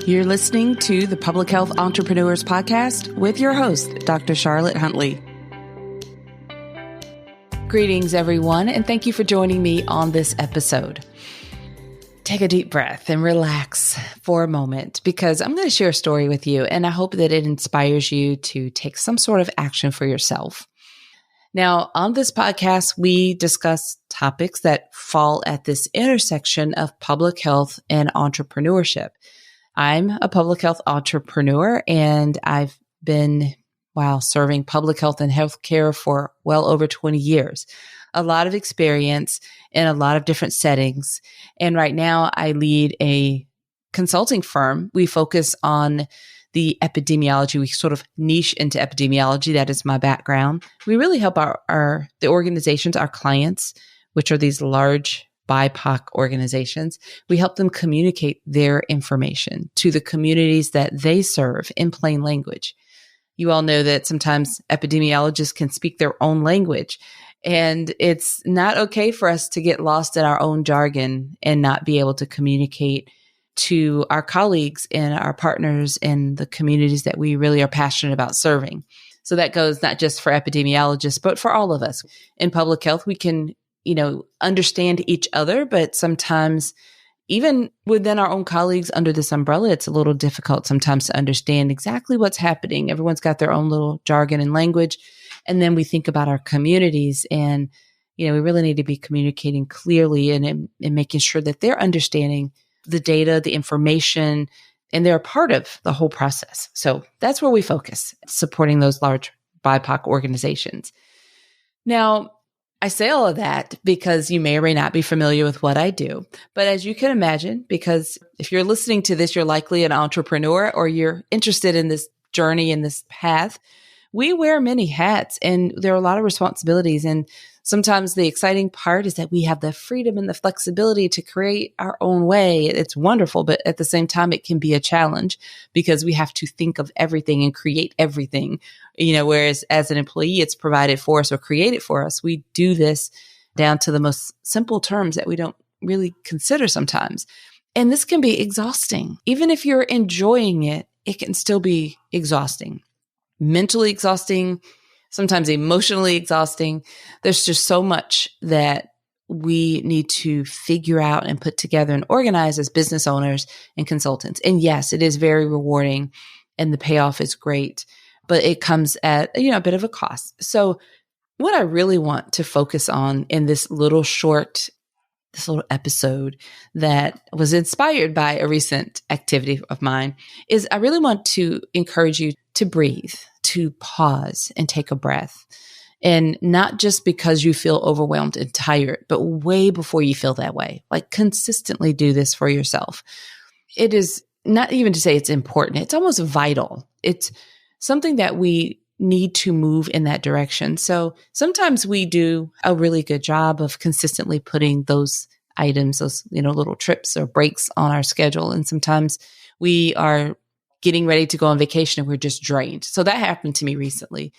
You're listening to the Public Health Entrepreneurs Podcast with your host, Dr. Charlotte Huntley. Greetings, everyone, and thank you for joining me on this episode. Take a deep breath and relax for a moment because I'm going to share a story with you, and I hope that it inspires you to take some sort of action for yourself. Now, on this podcast, we discuss topics that fall at this intersection of public health and entrepreneurship. I'm a public health entrepreneur, and I've been, serving public health and healthcare for well over 20 years. A lot of experience in a lot of different settings. And right now, I lead a consulting firm. We focus on the epidemiology. We sort of niche into epidemiology. That is my background. We really help the organizations, our clients, which are these large BIPOC organizations. We help them communicate their information to the communities that they serve in plain language. You all know that sometimes epidemiologists can speak their own language, and it's not okay for us to get lost in our own jargon and not be able to communicate to our colleagues and our partners in the communities that we really are passionate about serving. So that goes not just for epidemiologists, but for all of us. In public health, we can, understand each other, but sometimes even within our own colleagues under this umbrella, it's a little difficult sometimes to understand exactly what's happening. Everyone's got their own little jargon and language. And then we think about our communities and, we really need to be communicating clearly and making sure that they're understanding the data, the information, and they're a part of the whole process. So that's where we focus, supporting those large BIPOC organizations. Now, I say all of that because you may or may not be familiar with what I do. But as you can imagine, because if you're listening to this, you're likely an entrepreneur or you're interested in this journey and this path. We wear many hats and there are a lot of responsibilities. And sometimes the exciting part is that we have the freedom and the flexibility to create our own way. It's wonderful, but at the same time, it can be a challenge because we have to think of everything and create everything, whereas as an employee, it's provided for us or created for us. We do this down to the most simple terms that we don't really consider sometimes. And this can be exhausting. Even if you're enjoying it, it can still be exhausting. Mentally exhausting, sometimes emotionally exhausting. There's just so much that we need to figure out and put together and organize as business owners and consultants. And yes, it is very rewarding and the payoff is great, but it comes at, a bit of a cost. So what I really want to focus on in this little episode that was inspired by a recent activity of mine is I really want to encourage you to breathe, to pause and take a breath. And not just because you feel overwhelmed and tired, but way before you feel that way. Like consistently do this for yourself. It is not even to say it's important. It's almost vital. It's something that we need to move in that direction. So sometimes we do a really good job of consistently putting those items, those, little trips or breaks on our schedule. And sometimes we are getting ready to go on vacation and we're just drained. So that happened to me recently.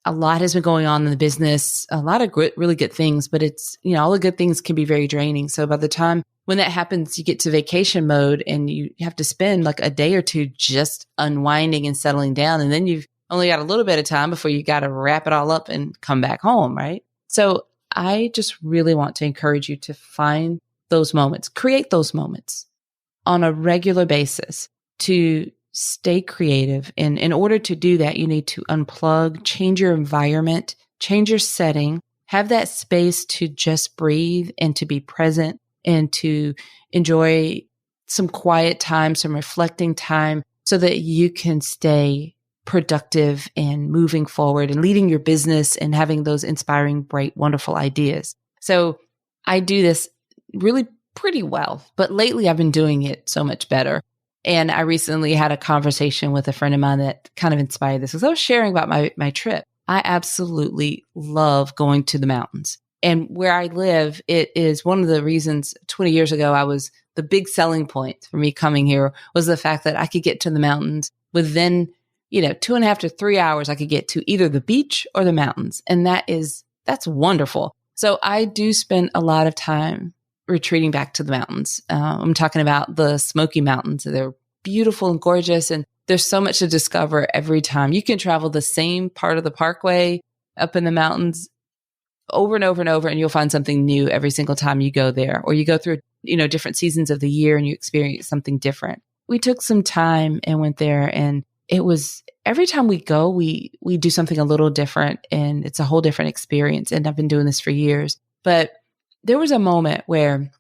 A lot has been going on in the business, a lot of really good things, but it's, all the good things can be very draining. So by the time when that happens, you get to vacation mode and you have to spend like a day or two just unwinding and settling down. And then you've only got a little bit of time before you got to wrap it all up and come back home, right? So I just really want to encourage you to find those moments, create those moments on a regular basis to stay creative. And in order to do that, you need to unplug, change your environment, change your setting, have that space to just breathe and to be present and to enjoy some quiet time, some reflecting time so that you can stay productive and moving forward and leading your business and having those inspiring, bright, wonderful ideas. So I do this really pretty well, but lately I've been doing it so much better. And I recently had a conversation with a friend of mine that kind of inspired this because I was sharing about my trip. I absolutely love going to the mountains. And where I live, it is one of the reasons 20 years ago, the big selling point for me coming here was the fact that I could get to the mountains within, 2.5 to 3 hours. I could get to either the beach or the mountains. And that's wonderful. So I do spend a lot of time retreating back to the mountains. I'm talking about the Smoky Mountains. They're beautiful and gorgeous. And there's so much to discover every time. You can travel the same part of the parkway up in the mountains over and over and over, and you'll find something new every single time you go there, or you go through, different seasons of the year and you experience something different. We took some time and went there, and it was every time we go, we do something a little different, and it's a whole different experience. And I've been doing this for years, but there was a moment where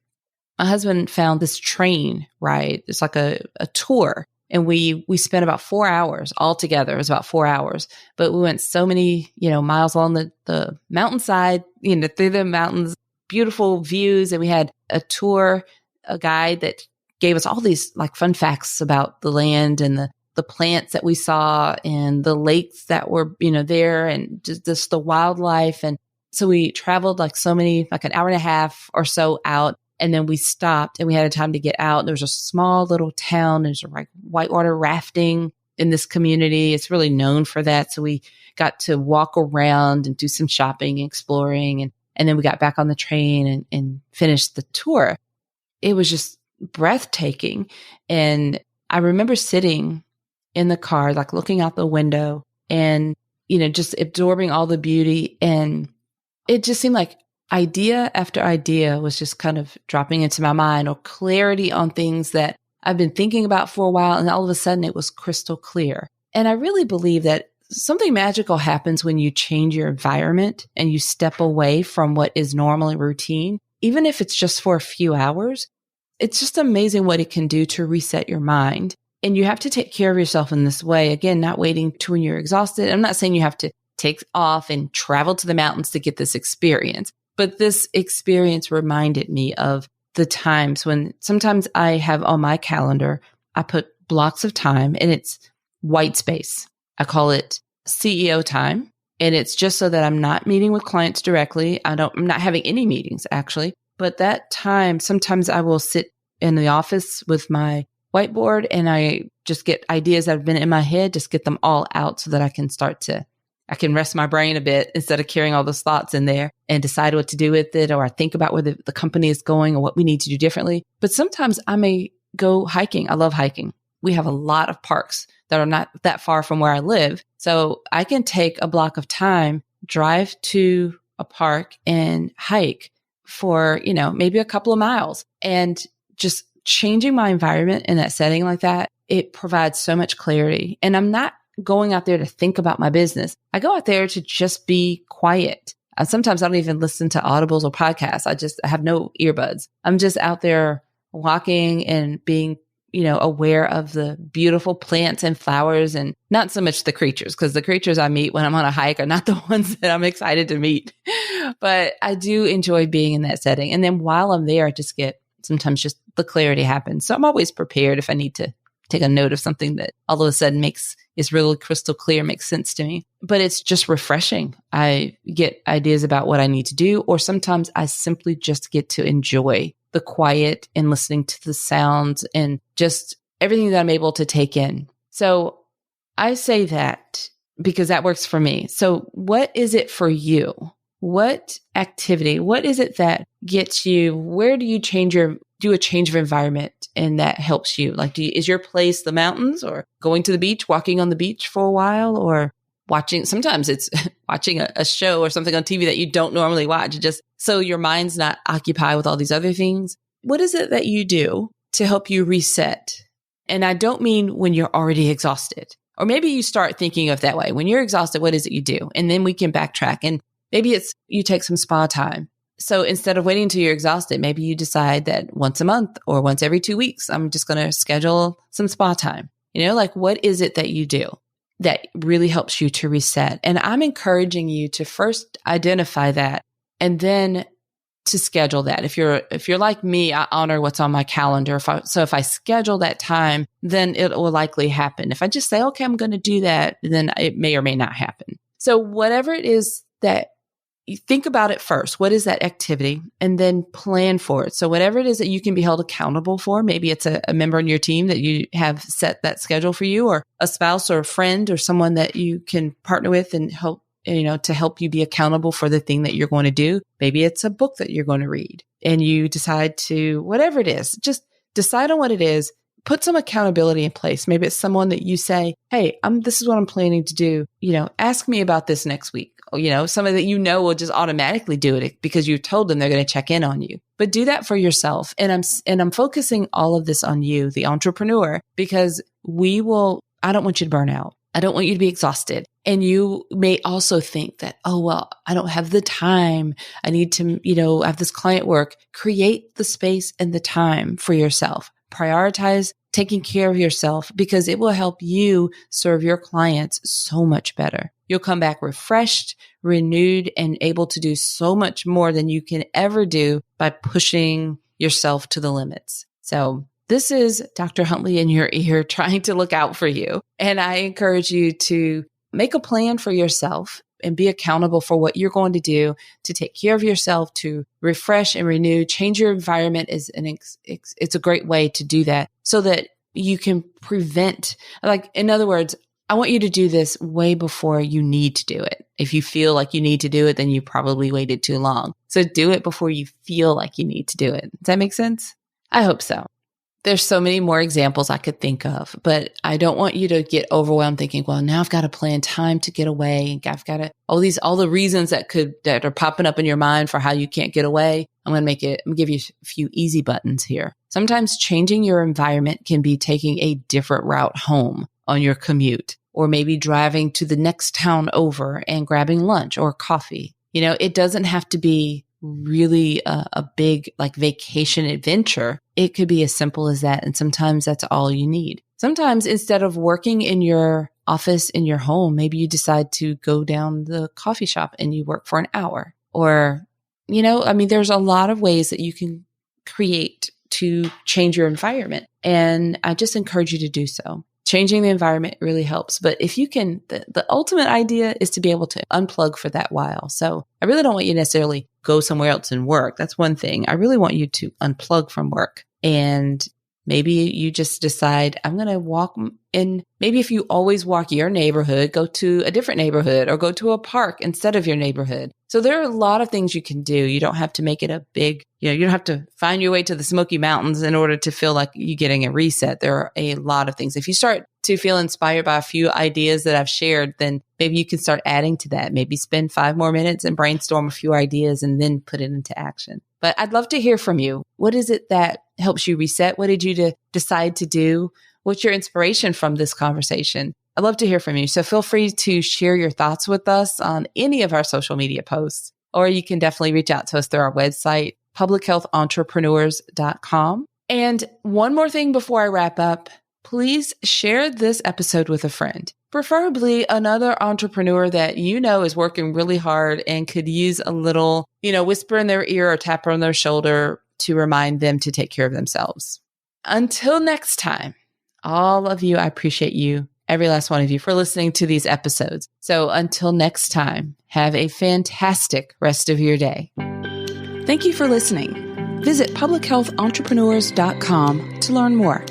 my husband found this train ride. It's like a tour. And we spent about 4 hours all together. It was about 4 hours, but we went so many, miles along the mountainside, through the mountains, beautiful views. And we had a guide that gave us all these like fun facts about the land and the plants that we saw and the lakes that were, there, and just the wildlife. And so we traveled like an hour and a half or so out. And then we stopped and we had time to get out. There was a small little town. There's like whitewater rafting in this community. It's really known for that. So we got to walk around and do some shopping and exploring. And then we got back on the train and finished the tour. It was just breathtaking. And I remember sitting in the car, like looking out the window and, just absorbing all the beauty. And it just seemed like idea after idea was just kind of dropping into my mind, or clarity on things that I've been thinking about for a while. And all of a sudden it was crystal clear. And I really believe that something magical happens when you change your environment and you step away from what is normally routine, even if it's just for a few hours. It's just amazing what it can do to reset your mind. And you have to take care of yourself in this way. Again, not waiting to when you're exhausted. I'm not saying you have to take off and travel to the mountains to get this experience. But this experience reminded me of the times when sometimes I have on my calendar, I put blocks of time and it's white space. I call it CEO time. And it's just so that I'm not meeting with clients directly. I'm not having any meetings actually, but that time, sometimes I will sit in the office with my whiteboard and I just get ideas that have been in my head, just get them all out so that I can rest my brain a bit instead of carrying all those thoughts in there and decide what to do with it. Or I think about where the company is going or what we need to do differently. But sometimes I may go hiking. I love hiking. We have a lot of parks that are not that far from where I live. So I can take a block of time, drive to a park and hike for, maybe a couple of miles, and just changing my environment in that setting like that. It provides so much clarity. And I'm not going out there to think about my business. I go out there to just be quiet. Sometimes I don't even listen to audibles or podcasts. I have no earbuds. I'm just out there walking and being, aware of the beautiful plants and flowers, and not so much the creatures, because the creatures I meet when I'm on a hike are not the ones that I'm excited to meet. But I do enjoy being in that setting. And then while I'm there, I just get sometimes just the clarity happens. So I'm always prepared if I need to take a note of something that all of a sudden is really crystal clear, makes sense to me. But it's just refreshing. I get ideas about what I need to do, or sometimes I simply just get to enjoy the quiet and listening to the sounds and just everything that I'm able to take in. So I say that because that works for me. So what is it for you? What activity, what is it that gets you, where do you do a change of environment and that helps you? Like, is your place the mountains, or going to the beach, walking on the beach for a while, or sometimes it's watching a show or something on TV that you don't normally watch, just so your mind's not occupied with all these other things. What is it that you do to help you reset? And I don't mean when you're already exhausted, or maybe you start thinking of that way. When you're exhausted, what is it you do? And then we can backtrack, and maybe it's you take some spa time. So instead of waiting until you're exhausted, maybe you decide that once a month or once every 2 weeks, I'm just going to schedule some spa time. What is it that you do that really helps you to reset? And I'm encouraging you to first identify that and then to schedule that. If you're like me, I honor what's on my calendar. If I schedule that time, then it will likely happen. If I just say, okay, I'm going to do that, then it may or may not happen. So whatever it is that you think about it first. What is that activity? And then plan for it. So whatever it is that you can be held accountable for, maybe it's a member on your team that you have set that schedule for you, or a spouse or a friend or someone that you can partner with and help, to help you be accountable for the thing that you're going to do. Maybe it's a book that you're going to read and you decide to, whatever it is, just decide on what it is, put some accountability in place. Maybe it's someone that you say, hey, this is what I'm planning to do. Ask me about this next week. Or, somebody that will just automatically do it because you told them they're going to check in on you. But do that for yourself. And I'm focusing all of this on you, the entrepreneur, because I don't want you to burn out. I don't want you to be exhausted. And you may also think that, I don't have the time. I need to, have this client work. Create the space and the time for yourself. Prioritize taking care of yourself because it will help you serve your clients so much better. You'll come back refreshed, renewed, and able to do so much more than you can ever do by pushing yourself to the limits. So this is Dr. Huntley in your ear trying to look out for you. And I encourage you to make a plan for yourself and be accountable for what you're going to do to take care of yourself, to refresh and renew. Change your environment it's a great way to do that so that you can prevent, in other words, I want you to do this way before you need to do it. If you feel like you need to do it, then you probably waited too long. So do it before you feel like you need to do it. Does that make sense? I hope so. There's so many more examples I could think of, but I don't want you to get overwhelmed thinking, well, now I've got to plan time to get away. And I've got to, all the reasons that are popping up in your mind for how you can't get away. I'm going to give you a few easy buttons here. Sometimes changing your environment can be taking a different route home on your commute, or maybe driving to the next town over and grabbing lunch or coffee. It doesn't have to be really a big vacation adventure. It could be as simple as that. And sometimes that's all you need. Sometimes instead of working in your office in your home, maybe you decide to go down the coffee shop and you work for an hour. Or, there's a lot of ways that you can create to change your environment. And I just encourage you to do so. Changing the environment really helps. But if you can, the ultimate idea is to be able to unplug for that while. So I really don't want you to necessarily go somewhere else and work. That's one thing. I really want you to unplug from work. And maybe you just decide, I'm going to walk in. Maybe if you always walk your neighborhood, go to a different neighborhood or go to a park instead of your neighborhood. So there are a lot of things you can do. You don't have to make it a big, you don't have to find your way to the Smoky Mountains in order to feel like you're getting a reset. There are a lot of things. If you start to feel inspired by a few ideas that I've shared, then maybe you can start adding to that. Maybe spend 5 more minutes and brainstorm a few ideas and then put it into action. But I'd love to hear from you. What is it that helps you reset? What did you decide to do? What's your inspiration from this conversation? I'd love to hear from you. So feel free to share your thoughts with us on any of our social media posts, or you can definitely reach out to us through our website, publichealthentrepreneurs.com. And one more thing before I wrap up, please share this episode with a friend, preferably another entrepreneur that is working really hard and could use a little, whisper in their ear or tap on their shoulder to remind them to take care of themselves. Until next time, all of you, I appreciate you, every last one of you, for listening to these episodes. So until next time, have a fantastic rest of your day. Thank you for listening. Visit publichealthentrepreneurs.com to learn more.